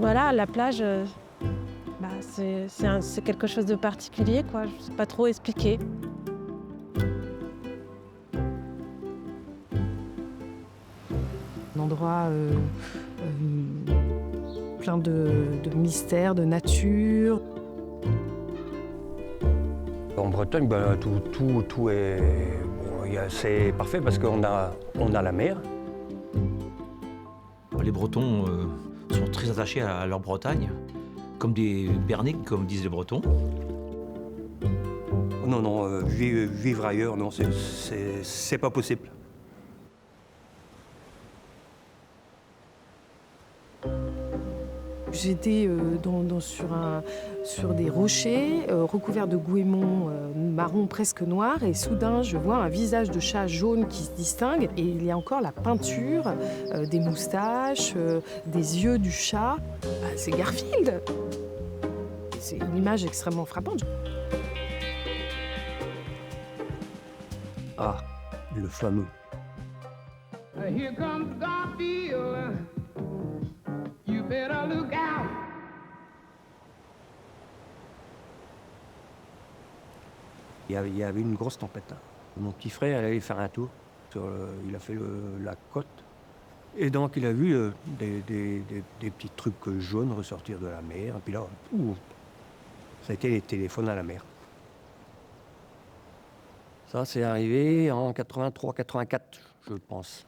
Voilà, la plage, bah, c'est quelque chose de particulier, quoi. Je ne sais pas trop expliquer. Un endroit plein de mystères, de nature. En Bretagne, ben, tout est... Bon, c'est parfait parce qu'on a la mer. Les Bretons sont très attachés à leur Bretagne, comme des berniques, comme disent les Bretons. Non, vivre ailleurs, non, c'est pas possible. J'étais sur des rochers recouverts de goémons marron presque noirs et soudain je vois un visage de chat jaune qui se distingue et il y a encore la peinture, des moustaches, des yeux du chat. Ah, c'est Garfield. C'est une image extrêmement frappante. Ah, le fameux. Here comes Garfield. You better look out. Il y avait une grosse tempête. Hein. Mon petit frère allait faire un tour. Il a fait la côte. Et donc il a vu des petits trucs jaunes ressortir de la mer. Et puis là, ça a été les téléphones à la mer. Ça, c'est arrivé en 83-84, je pense.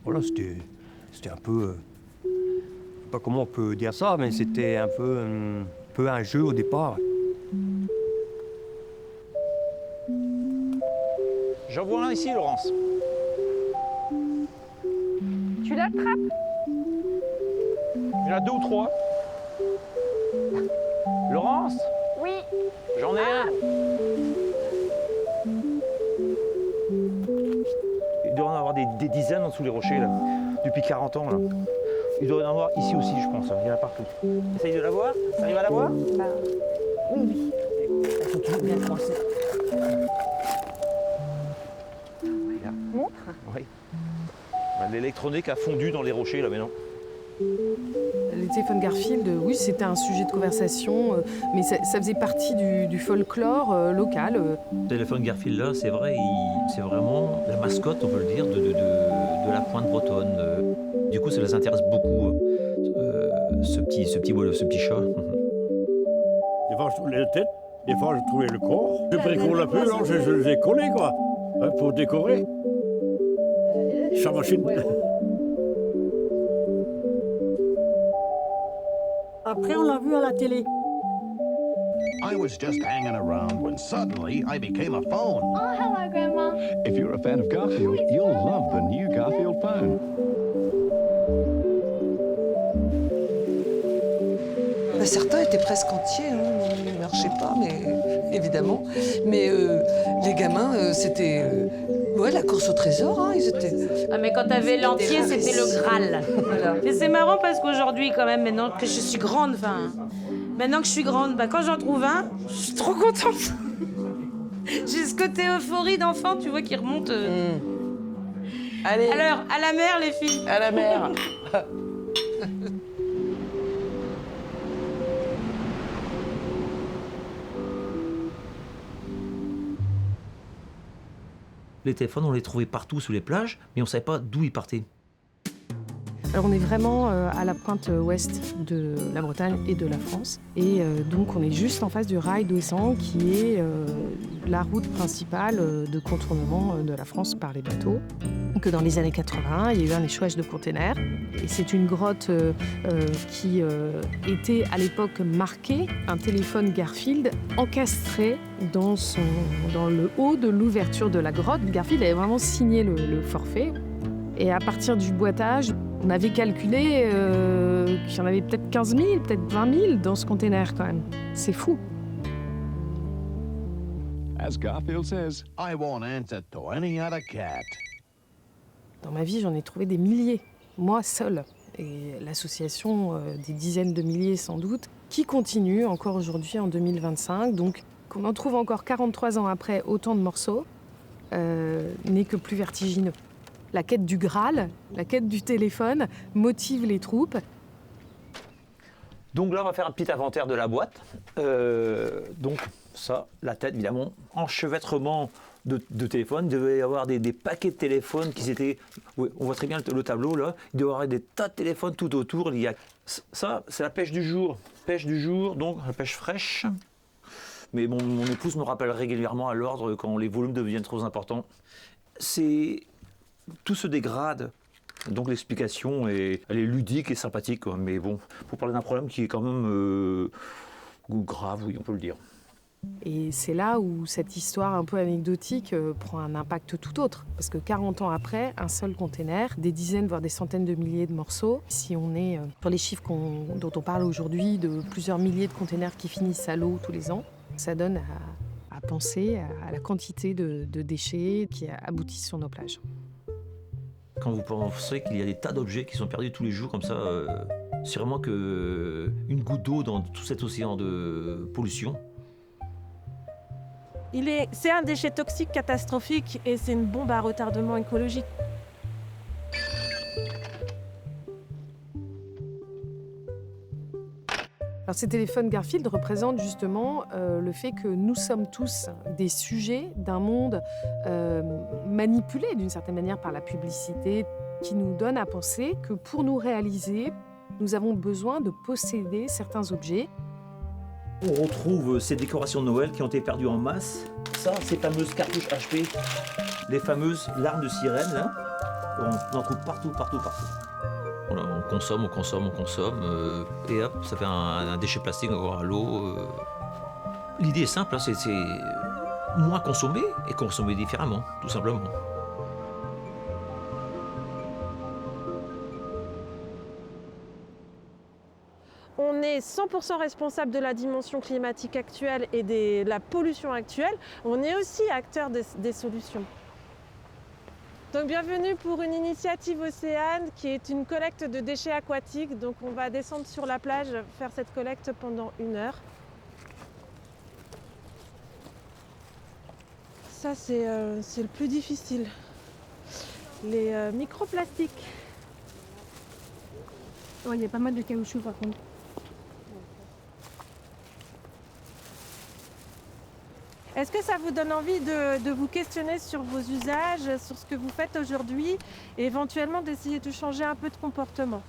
Voilà, c'était un peu... je sais pas comment on peut dire ça, mais c'était un peu un jeu au départ. J'en vois un ici, Laurence. Tu l'attrapes? Il y en a 2 ou 3. Laurence, Oui. j'en ai un. Il doit y en avoir des dizaines en dessous les rochers, là, depuis 40 ans. Là. Il doit y en avoir ici aussi, je pense. Il y en a partout. Essaye de la voir. T'arrives à la voir? Bah, oui. Il faut toujours bien commencer. Montre. Oui. L'électronique a fondu dans les rochers, là, maintenant. Les téléphones Garfield, oui, c'était un sujet de conversation, mais ça faisait partie du folklore local. Le téléphone Garfield, là, c'est vrai, c'est vraiment la mascotte, on peut le dire, de la pointe bretonne. Du coup, ça les intéresse beaucoup, ce petit chat. Des fois, je trouvais la tête, des fois, je trouvais le corps. Je bricole un peu, alors je les ai collés, quoi, hein, pour décorer. Sa machine. Après, on l'a vu à la télé. I was just hanging around when suddenly I became a phone. Oh, hello, Grandma. If you're a fan of Garfield, you'll love the new Garfield phone. Certains étaient presque entiers, hein. Ils ne marchaient pas, mais évidemment. Mais les gamins, c'était la course au trésor. Hein. Ils étaient. Ah, mais quand t'avais l'entier, c'était le Graal. Voilà. Et c'est marrant parce qu'aujourd'hui, quand même, maintenant que je suis grande, maintenant que je suis grande, quand j'en trouve un, je suis trop contente. J'ai ce côté euphorie d'enfant, tu vois, qui remonte. Allez. Alors, à la mer, les filles. À la mer. Les téléphones, on les trouvait partout sous les plages, mais on ne savait pas d'où ils partaient. Alors on est vraiment à la pointe ouest de la Bretagne et de la France. Et donc on est juste en face du rail d'Ouessant qui est la route principale de contournement de la France par les bateaux. Donc dans les années 80, il y a eu un échouage de containers. Et c'est une grotte qui était à l'époque marquée, un téléphone Garfield encastré dans le haut de l'ouverture de la grotte. Garfield avait vraiment signé le forfait. Et à partir du boitage, on avait calculé qu'il y en avait peut-être 15 000, peut-être 20 000 dans ce container quand même. C'est fou. As Garfield says, I won't answer to any other cat. Dans ma vie, j'en ai trouvé des milliers, moi seule. Et l'association, des dizaines de milliers sans doute, qui continue encore aujourd'hui en 2025. Donc qu'on en trouve encore 43 ans après autant de morceaux, n'est que plus vertigineux. la quête du Graal, la quête du téléphone motive les troupes. Donc là, on va faire un petit inventaire de la boîte. Donc ça, la tête, évidemment, enchevêtrement de téléphones. Il devait y avoir des paquets de téléphones qui étaient... Oui, on voit très bien le tableau, là. Il devait y avoir des tas de téléphones tout autour. Il y a... Ça, c'est la pêche du jour. Pêche du jour, donc la pêche fraîche. Mais mon épouse me rappelle régulièrement à l'ordre quand les volumes deviennent trop importants. Tout se dégrade. Donc l'explication, elle est ludique et sympathique, quoi. Mais bon, pour parler d'un problème qui est quand même grave, oui, on peut le dire. Et c'est là où cette histoire un peu anecdotique prend un impact tout autre. Parce que 40 ans après, un seul container, des dizaines voire des centaines de milliers de morceaux. Si on est sur les chiffres dont on parle aujourd'hui, de plusieurs milliers de containers qui finissent à l'eau tous les ans, ça donne à penser à la quantité de déchets qui aboutissent sur nos plages. Quand vous pensez qu'il y a des tas d'objets qui sont perdus tous les jours comme ça, c'est vraiment une goutte d'eau dans tout cet océan de pollution. C'est un déchet toxique catastrophique et c'est une bombe à retardement écologique. Alors, ces téléphones Garfield représentent justement le fait que nous sommes tous des sujets d'un monde manipulé d'une certaine manière par la publicité, qui nous donne à penser que pour nous réaliser, nous avons besoin de posséder certains objets. On retrouve ces décorations de Noël qui ont été perdues en masse. Ça, ces fameuses cartouches HP, les fameuses larmes de sirène, là, on en trouve partout. Voilà, on consomme, et hop, ça fait un déchet plastique encore à l'eau. L'idée est simple, hein, c'est moins consommer et consommer différemment, tout simplement. On est 100% responsable de la dimension climatique actuelle et de la pollution actuelle. On est aussi acteur des solutions. Donc bienvenue pour une initiative Océane qui est une collecte de déchets aquatiques. Donc on va descendre sur la plage, faire cette collecte pendant 1 heure. Ça c'est le plus difficile. Les microplastiques. Oh, il y a pas mal de caoutchouc par contre. Est-ce que ça vous donne envie de vous questionner sur vos usages, sur ce que vous faites aujourd'hui et éventuellement d'essayer de changer un peu de comportement?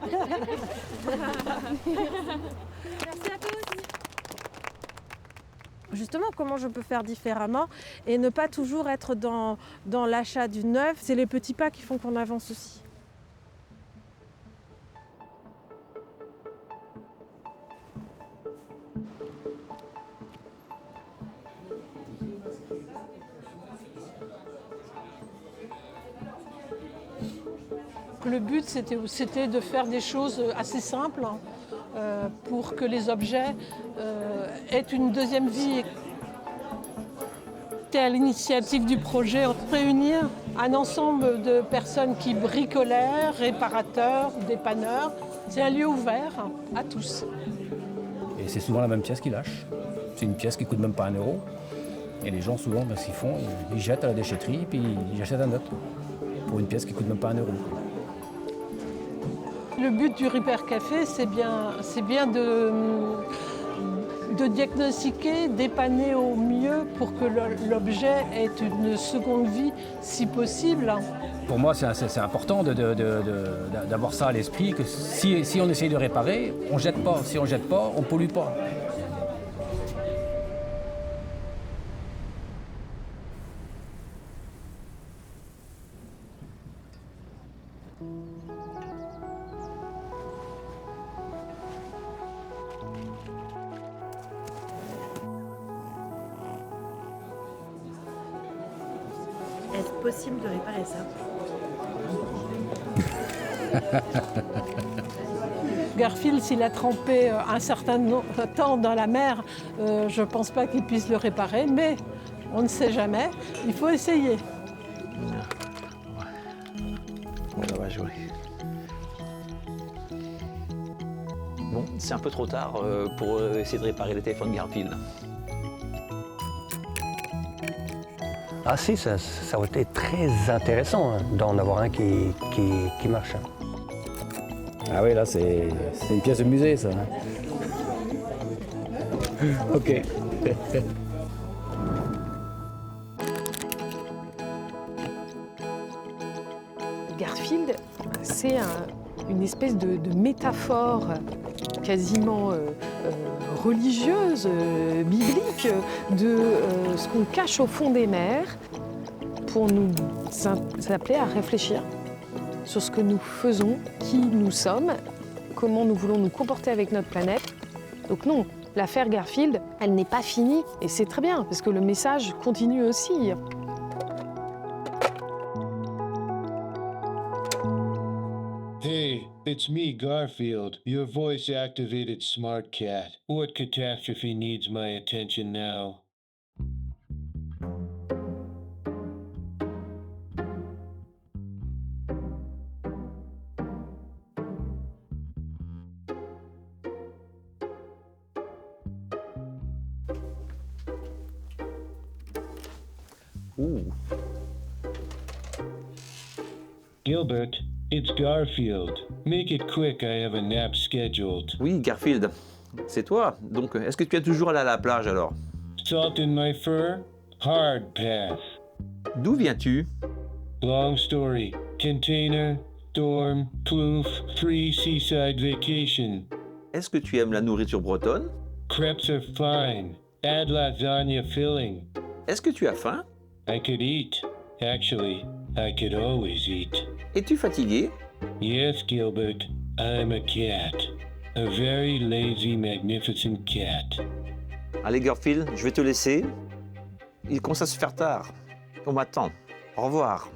Merci à tous. Justement, comment je peux faire différemment et ne pas toujours être dans l'achat du neuf? C'est les petits pas qui font qu'on avance aussi. Le but, c'était de faire des choses assez simples pour que les objets aient une deuxième vie. C'était à l'initiative du projet réunir un ensemble de personnes qui bricolaient, réparateurs, dépanneurs. C'est un lieu ouvert à tous. Et c'est souvent la même pièce qu'ils lâchent. C'est une pièce qui ne coûte même pas 1 euro. Et les gens, souvent, ce qu'ils font, ils jettent à la déchetterie puis ils achètent un autre pour une pièce qui ne coûte même pas 1 euro. Le but du Repair Café, c'est bien de diagnostiquer, dépanner au mieux pour que l'objet ait une seconde vie si possible. Pour moi, c'est important d'avoir ça à l'esprit, que si on essaye de réparer, on ne jette pas. Si on ne jette pas, on ne pollue pas. Est-ce possible de réparer ça? Garfield, s'il a trempé un certain temps dans la mer, je ne pense pas qu'il puisse le réparer, mais on ne sait jamais. Il faut essayer. Bon, ça va jouer. Bon, c'est un peu trop tard pour essayer de réparer les téléphones Garfield. Ah si, ça aurait été très intéressant hein, d'en avoir un qui marche. Hein. Ah oui, là, c'est une pièce de musée, ça. Hein. Ok. Garfield, c'est une espèce de métaphore quasiment religieuse, biblique, de ce qu'on cache au fond des mers pour nous appeler à réfléchir sur ce que nous faisons, qui nous sommes, comment nous voulons nous comporter avec notre planète. Donc non, l'affaire Garfield, elle n'est pas finie et c'est très bien parce que le message continue aussi. Hey, it's me, Garfield, your voice-activated smart cat. What catastrophe needs my attention now? Ouh. Gilbert, it's Garfield. Make it quick, I have a nap scheduled. Oui, Garfield, c'est toi. Donc, est-ce que tu es toujours allé à la plage alors? Salt in my fur? Hard pass. D'où viens-tu? Long story. Container, storm, ploof, free seaside vacation. Est-ce que tu aimes la nourriture bretonne? Crepes are fine. Add lasagna filling. Est-ce que tu as faim? I could eat. Actually, I could always eat. Es-tu fatigué? Yes, Gilbert, I'm a cat. A very lazy, magnificent cat. Allez, Garfield, je vais te laisser. Il commence à se faire tard. On m'attend. Au revoir.